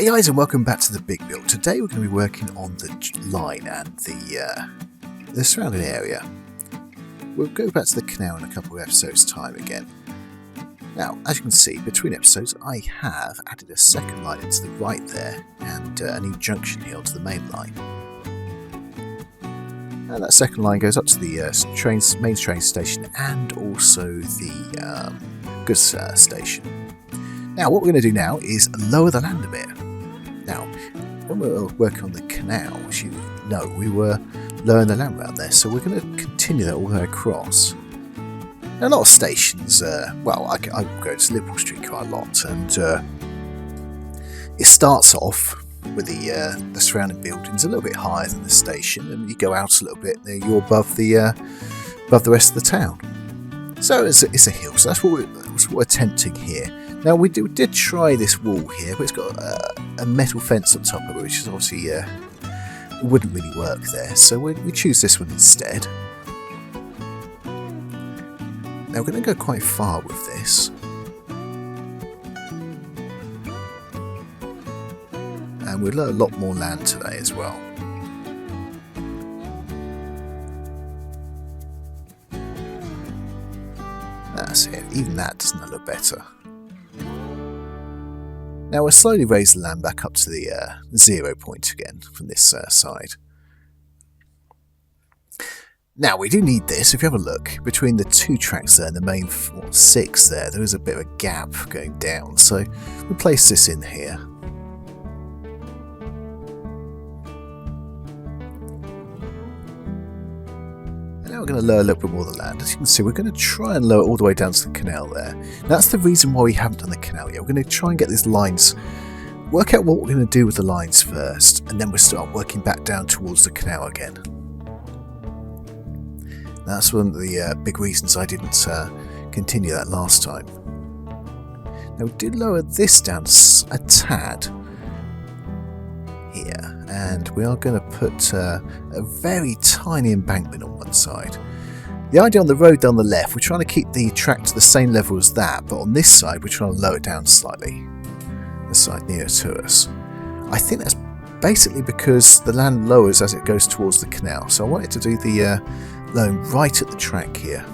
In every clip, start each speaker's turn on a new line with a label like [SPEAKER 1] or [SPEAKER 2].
[SPEAKER 1] Hey guys, and welcome back to the big build. Today we're going to be working on the line and the surrounding area. We'll go back to the canal in a couple of episodes time again. Now, as you can see, between episodes I have added a second line into the right there and a new junction here onto the main line. And that second line goes up to the main train station and also the goods station. Now, what we're going to do now is lower the land a bit. Now, when we were working on the canal, as you know, we were lowering the land around there, so we're going to continue that all the way across. Now, a lot of stations, well, I go to Liverpool Street quite a lot, and it starts off with the surrounding buildings a little bit higher than the station, and you go out a little bit, you're above the rest of the town. So it's a hill, so that's what we're attempting here. Now we did try this wall here, but it's got a metal fence on top of it, which is obviously it wouldn't really work there. So we choose this one instead. Now we're going to go quite far with this, and we'll learn a lot more land today as well. That's it. Even that doesn't look better. Now we'll slowly raise the land back up to the 0 point again from this side. Now we do need this. If you have a look between the two tracks there and the main 6 there is a bit of a gap going down. So we'll place this in here. Now we're going to lower a little bit more of the land. As you can see, we're going to try and lower it all the way down to the canal there. Now, that's the reason why we haven't done the canal yet. We're going to try and get these lines, work out what we're going to do with the lines first, and then we'll start working back down towards the canal again. That's one of the big reasons I didn't continue that last time. Now, we did lower this down a tad here. And we are going to put a very tiny embankment on one side. The idea on the road down the left, we're trying to keep the track to the same level as that, but on this side we're trying to lower it down slightly, the side nearer to us. I think that's basically because the land lowers as it goes towards the canal, so I wanted to do the lowering right at the track here.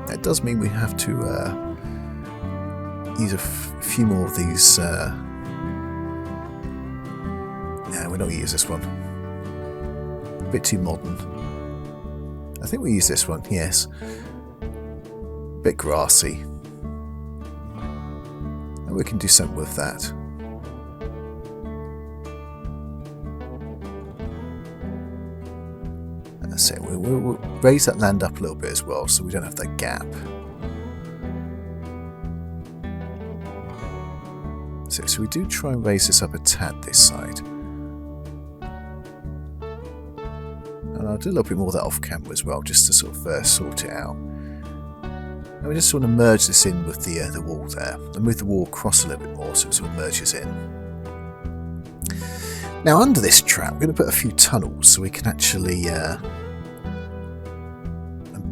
[SPEAKER 1] That does mean we have to use a few more of these. No, we're not going to use this one. A bit too modern. I think we use this one, yes. A bit grassy. And we can do something with that. That's it. We'll raise that land up a little bit as well, so we don't have that gap. So we do try and raise this up a tad this side. And I'll do a little bit more of that off camera as well, just to sort of sort it out. And we just sort of merge this in with the wall there, and move the wall across a little bit more so it sort of merges in. Now under this track we're going to put a few tunnels so we can actually and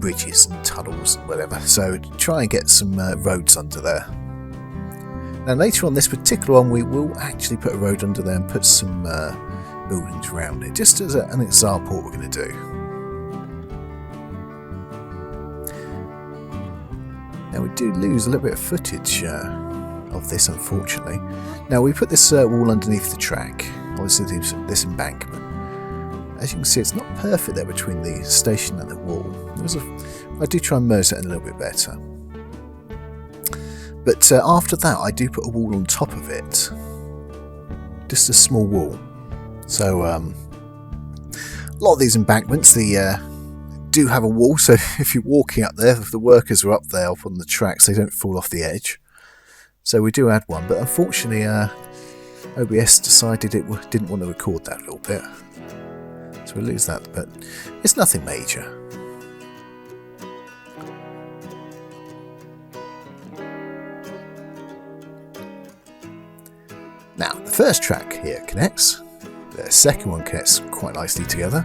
[SPEAKER 1] bridges and tunnels and whatever. So try and get some roads under there. Now later on this particular one we will actually put a road under there and put some buildings around it, just as an example of what we're going to do. Now we do lose a little bit of footage of this, unfortunately. Now we put this wall underneath the track, obviously this embankment. As you can see, it's not perfect there between the station and the wall. I do try and merge that in a little bit better. But after that I do put a wall on top of it, just a small wall. So a lot of these embankments do have a wall, so if you're walking up there, if the workers are up there up on the tracks, they don't fall off the edge. So we do add one, but unfortunately OBS decided it didn't want to record that little bit, so we lose that, but it's nothing major. Now, the first track here connects, the second one connects quite nicely together.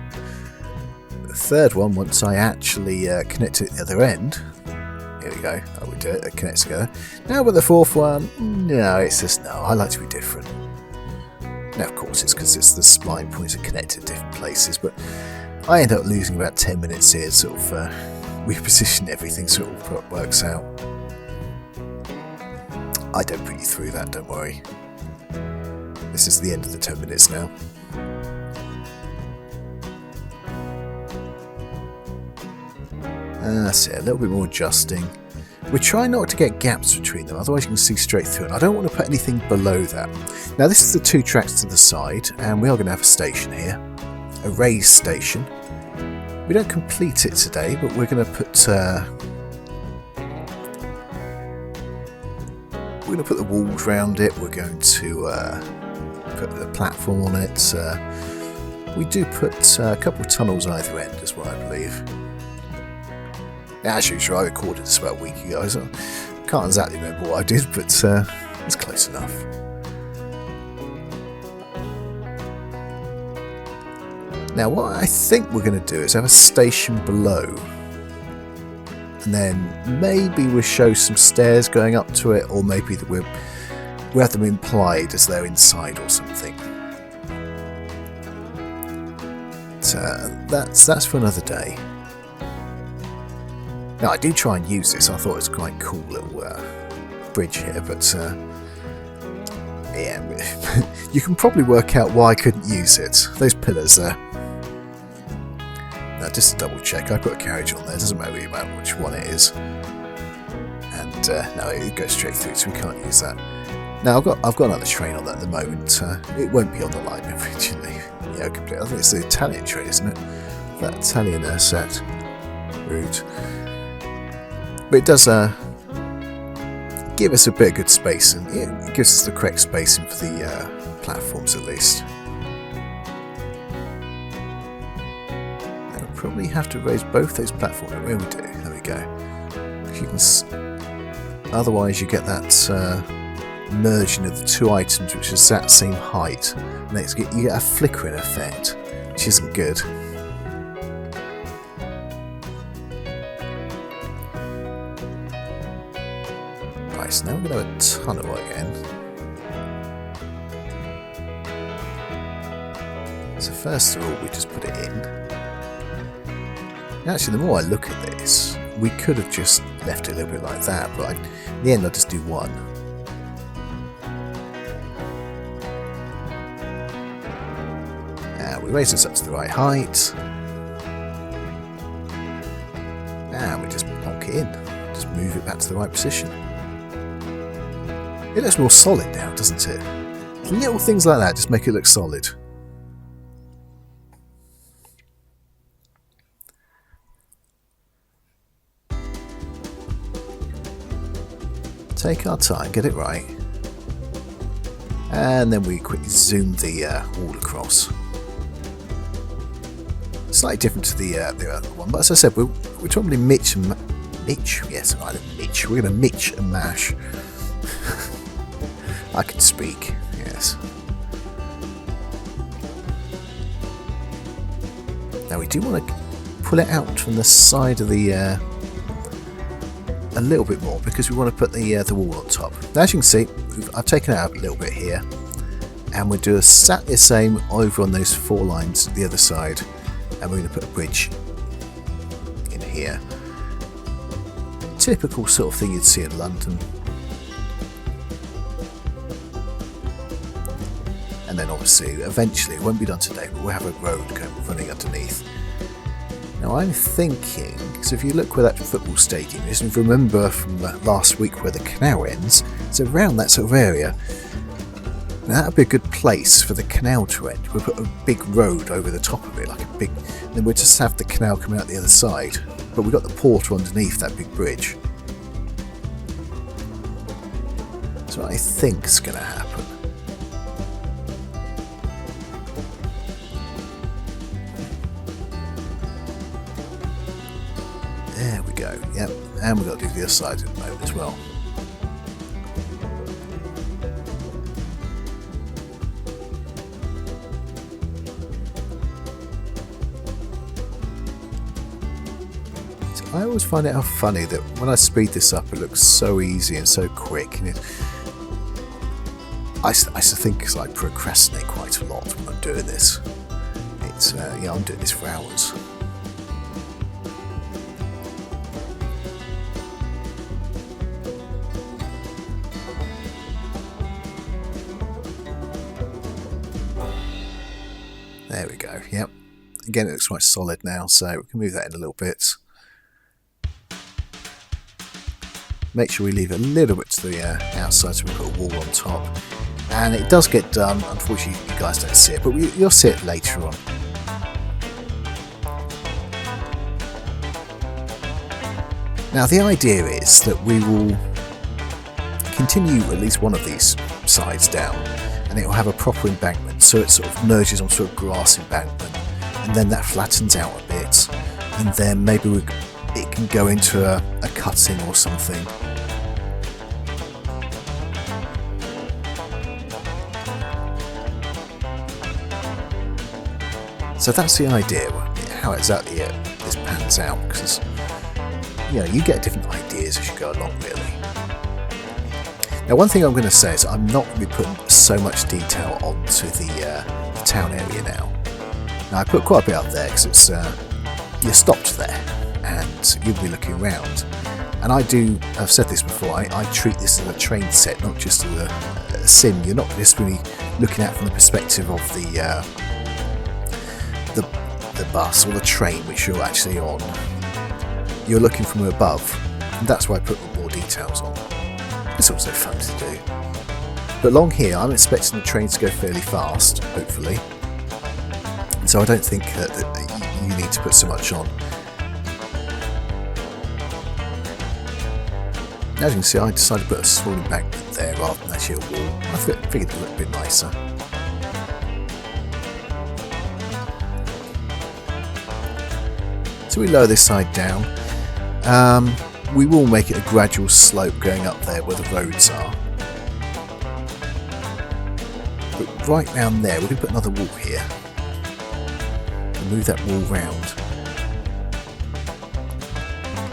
[SPEAKER 1] The third one, once I actually connect it at the other end, here we we go. Oh, we do it. It connects together. Now with the fourth one, no, it's just no. I like to be different. Now, of course, it's because it's the spline points are connected to different places, but I end up losing about 10 minutes here, sort of reposition everything so it all works out. I don't put you through that, don't worry. This is the end of the 10 minutes now. That's it, a little bit more adjusting. We try not to get gaps between them, otherwise you can see straight through, and I don't want to put anything below that. Now this is the 2 tracks to the side, and we are going to have a station here. A raised station. We don't complete it today, but we're going to put the walls around it. We're going to put a platform on it. We do put a couple of tunnels either end as well, I believe. Actually, sure, I recorded this about a week ago, so I can't exactly remember what I did, but it's close enough. Now, what I think we're going to do is have a station below, and then maybe we'll show some stairs going up to it, or maybe that we have them implied as they're inside or something. So that's for another day. Now, I do try and use this. I thought it was quite a cool little bridge here, but yeah, you can probably work out why I couldn't use it. Those pillars there. Now, just to double check, I put a carriage on there. It doesn't matter which one it is. And no, it goes straight through, so we can't use that. Now, I've got another train on that at the moment. It won't be on the line originally. Yeah, completely. I think it's the Italian train, isn't it? That Italian set route. But it does give us a bit of good space, and it gives us the correct spacing for the platforms at least. Now we'll probably have to raise both those platforms. Where we do, there we go. You can, otherwise you get that merging of the 2 items, which is that same height. And you get a flickering effect, which isn't good. So now we're going to have a tunnel again. So first of all, we just put it in. And actually, the more I look at this, we could have just left it a little bit like that, but in the end I'll just do one. And we raise this up to the right height. And we just plonk it in. Just move it back to the right position. It looks more solid now, doesn't it? Little things like that just make it look solid. Take our time, get it right. And then we quickly zoom the wall across. Slightly different to the other one, but as I said, we're probably Mitch. Yes, right, Mitch. We're going to Mitch and mash. I can speak, yes. Now we do want to pull it out from the side of the a little bit more, because we want to put the wall on top. Now, as you can see, I've taken it out a little bit here, and we'll do exactly the same over on those 4 lines at the other side, and we're going to put a bridge in here. Typical sort of thing you'd see in London. And then obviously, eventually, it won't be done today, but we'll have a road running underneath. Now I'm thinking, so if you look where that football stadium is, and remember from last week where the canal ends, it's around that sort of area. Now that would be a good place for the canal to end. We'll put a big road over the top of it, like a big, then we'll just have the canal coming out the other side. But we've got the portal underneath that big bridge. That's what I think is going to happen. There we go, yep, and we've got to do the other side at the moment as well. So I always find it how funny that when I speed this up it looks so easy and so quick, and I think because I procrastinate quite a lot when I'm doing this. It's yeah, I'm doing this for hours. There we go. Yep. Again, it looks quite solid now, so we can move that in a little bit. Make sure we leave a little bit to the outside so we put a wall on top. And it does get done. Unfortunately, you guys don't see it, but you'll see it later on. Now, the idea is that we will continue at least one of these sides down, and it will have a proper embankment, so it sort of merges onto a grass embankment, and then that flattens out a bit, and then maybe it can go into a cutting or something. So that's the idea, how exactly this pans out, because you know, you get different ideas as you go along, really. Now, one thing I'm going to say is I'm not going to be putting so much detail onto the town area now. Now, I put quite a bit up there because it's you're stopped there and you'll be looking around. And I've said this before, I treat this as a train set, not just as a sim. You're not just really looking at it from the perspective of the bus or the train which you're actually on. You're looking from above, and that's why I put more details on. It's also fun to do. But along here, I'm expecting the train to go fairly fast, hopefully. So I don't think that you need to put so much on. As you can see, I decided to put a small embankment there rather than actually a wall. I figured it looked a bit nicer. So we lower this side down. We will make it a gradual slope going up there where the roads are. But right down there, we're going to put another wall here. And move that wall round.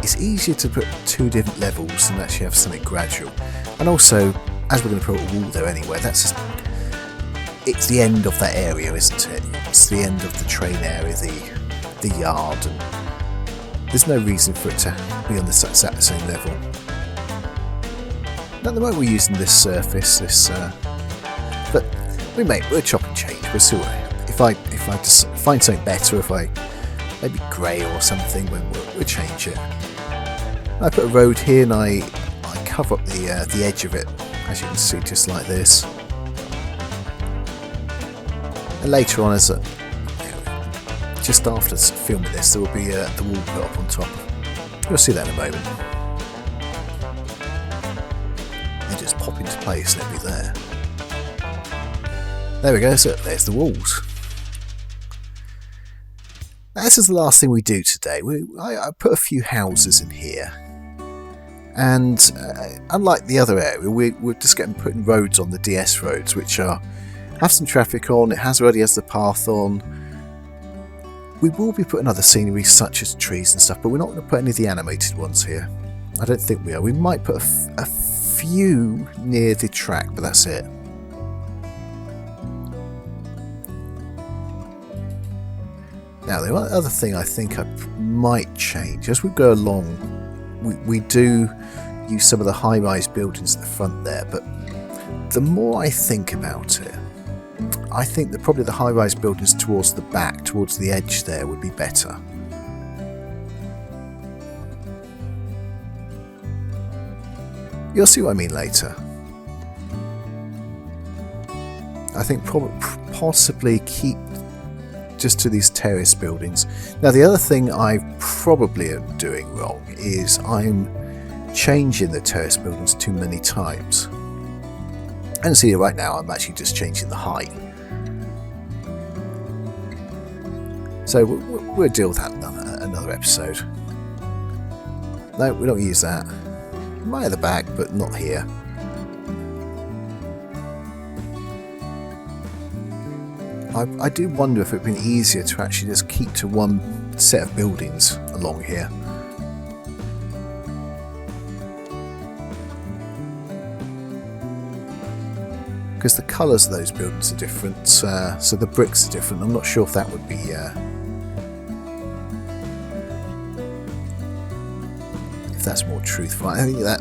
[SPEAKER 1] It's easier to put two different levels than actually have something gradual. And also, as we're going to put a wall there anyway, it's the end of that area, isn't it? It's the end of the train area, the yard, and there's no reason for it to be on the exact same level. At the moment we're using this surface, but we'll chop and change. We'll see if I just find something better, if I maybe grey or something, we'll change it. I put a road here and I cover up the edge of it, as you can see, just like this. And later on, just after filming this, there will be the wall put up on top. You'll see that in a moment. They just pop into place and it'll be there. There we go, so there's the walls. Now, this is the last thing we do today. I put a few houses in here. And unlike the other area, we're just putting roads on the DS roads, which have some traffic on, it already has the path on. We will be putting other scenery such as trees and stuff, but we're not going to put any of the animated ones here. I don't think we are. We might put a few near the track, but that's it. Now, the other thing I think I might change, as we go along, we do use some of the high-rise buildings at the front there, but the more I think about it, I think that probably the high-rise buildings towards the back, towards the edge there, would be better. You'll see what I mean later. I think possibly keep just to these terrace buildings. Now, the other thing I probably am doing wrong is I'm changing the terrace buildings too many times. And see, right now I'm actually just changing the height. So we'll deal with that another episode. No, we don't use that. We might at the back, but not here. I do wonder if it would have been easier to actually just keep to one set of buildings along here. because the colours of those buildings are different, so the bricks are different. I'm not sure if that would be if that's more truthful. I think that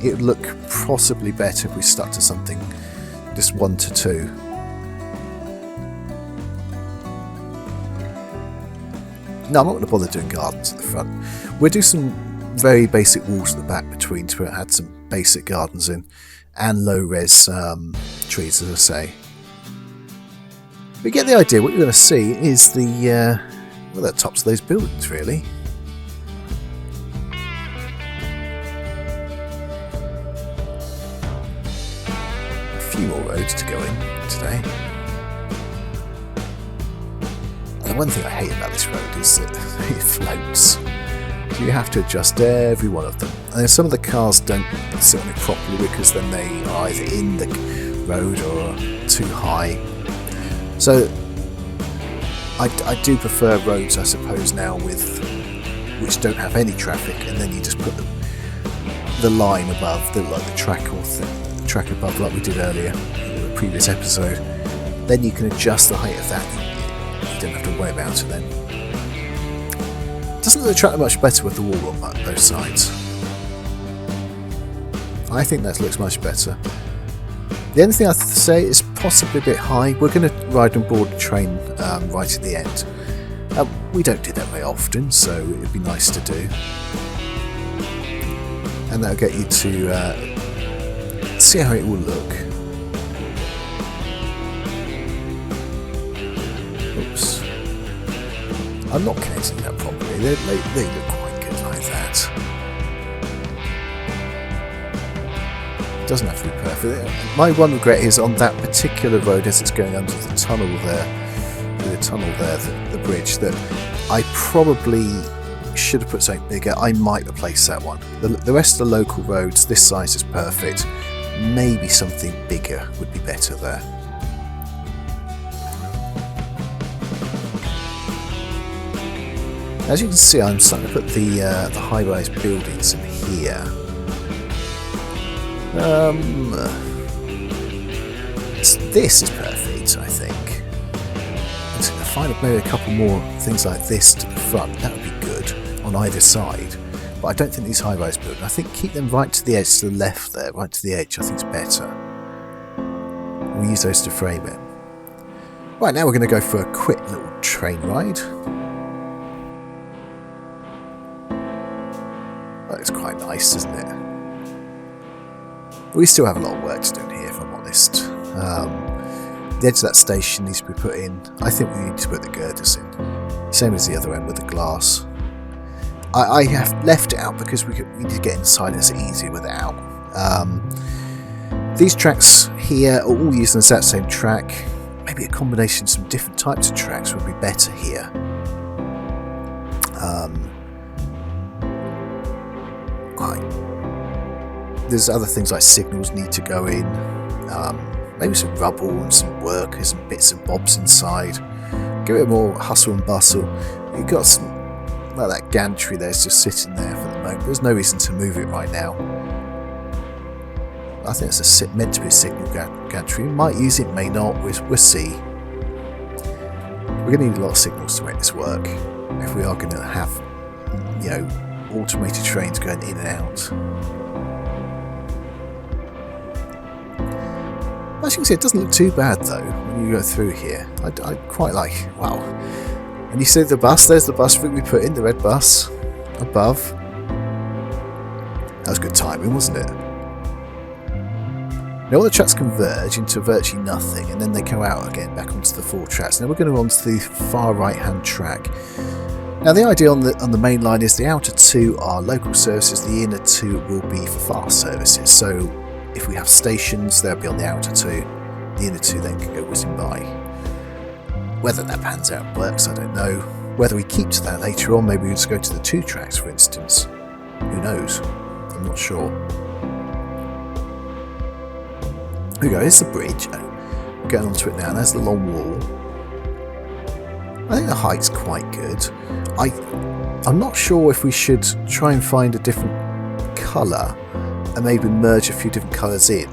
[SPEAKER 1] it would look possibly better if we stuck to something just 1 to 2. No, I'm not going to bother doing gardens at the front. We'll do some very basic walls at the back between to add some basic gardens in, and low-res trees, as I say. But you get the idea. What you're going to see is the tops of those buildings, really. A few more roads to go in today. And the one thing I hate about this road is that it floats. So you have to adjust every one of them. And some of the cars don't sit on it properly because then they are either in the road or too high. So I do prefer roads, I suppose, now which don't have any traffic, and then you just put the line above, like the track or the track above, like we did earlier in the previous episode. Then you can adjust the height of that. You don't have to worry about it then. Doesn't the track much better with the wall on both sides? I think that looks much better. The only thing I have to say is possibly a bit high. We're going to ride on board the train right at the end. We don't do that very often, so it would be nice to do. And that'll get you to see how it will look. Oops. I'm not connecting that properly. They look quite good like that. Doesn't have to be perfect. My one regret is on that particular road as it's going under the tunnel there, the bridge, that I probably should have put something bigger. I might replace that one. The rest of the local roads, this size is perfect. Maybe something bigger would be better there. As you can see, I'm starting to put the high-rise buildings in here. This is perfect, I think. If I find maybe a couple more things like this to the front, that would be good on either side. But I don't think these high-rise buildings. I think keep them right to the edge, to the left there, right to the edge. I think is better. We'll use those to frame it. Right, now we're going to go for a quick little train ride. It's quite nice, isn't it? We still have a lot of work to do in here, if I'm honest. The edge of that station needs to be put in. I think we need to put the girders in. Same as the other end with the glass. I have left it out because we need to get inside and it's easier without. These tracks here are all using the exact same track. Maybe a combination of some different types of tracks would be better here. There's other things like signals need to go in, maybe some rubble and some workers and bits and bobs inside. Give it more hustle and bustle. You've got some, like that gantry there's just sitting there for the moment. There's no reason to move it right now. I think it's meant to be a signal gantry. We might use it, may not. We'll see. We're going to need a lot of signals to make this work if we are going to have, automated trains going in and out. As you can see, it doesn't look too bad though when you go through here. I quite like, wow. And you see the bus, there's the bus route we put in, the red bus above. That was good timing, wasn't it? Now all the tracks converge into virtually nothing, and then they go out again back onto the 4 tracks. Now we're going on to the far right hand track. Now the idea on the main line is the outer 2 are local services, the inner 2 will be for fast services. So if we have stations, they'll be on the outer 2, the inner 2 then can go whizzing by. Whether that pans out and works, I don't know. Whether we keep to that later on, maybe we just go to the 2 tracks for instance. Who knows? I'm not sure. Here we go, here's the bridge. We're going onto it now, there's the long wall. I think the height's quite good. I'm not sure if we should try and find a different colour and maybe merge a few different colours in.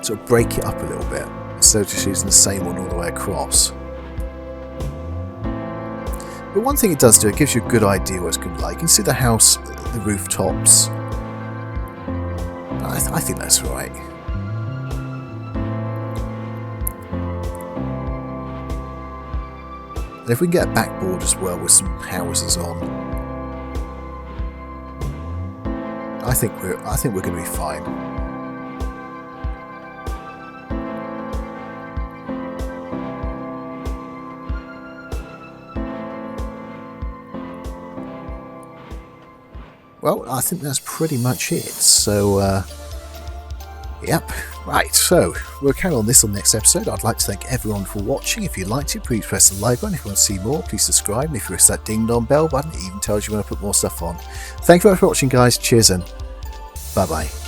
[SPEAKER 1] sort of break it up a little bit instead of just using the same one all the way across. But one thing it does do, it gives you a good idea what it's going to be like. You can see the house, the rooftops. I think that's right. And if we can get a backboard as well with some houses on, I think we're going to be fine. Well, I think that's pretty much it. So, yep. Right, so we'll carry on this on the next episode. I'd like to thank everyone for watching. If you liked it, please press the like button. If you want to see more, please subscribe. And if you press that ding-dong bell button, it even tells you when I put more stuff on. Thank you very much for watching, guys. Cheers and bye-bye.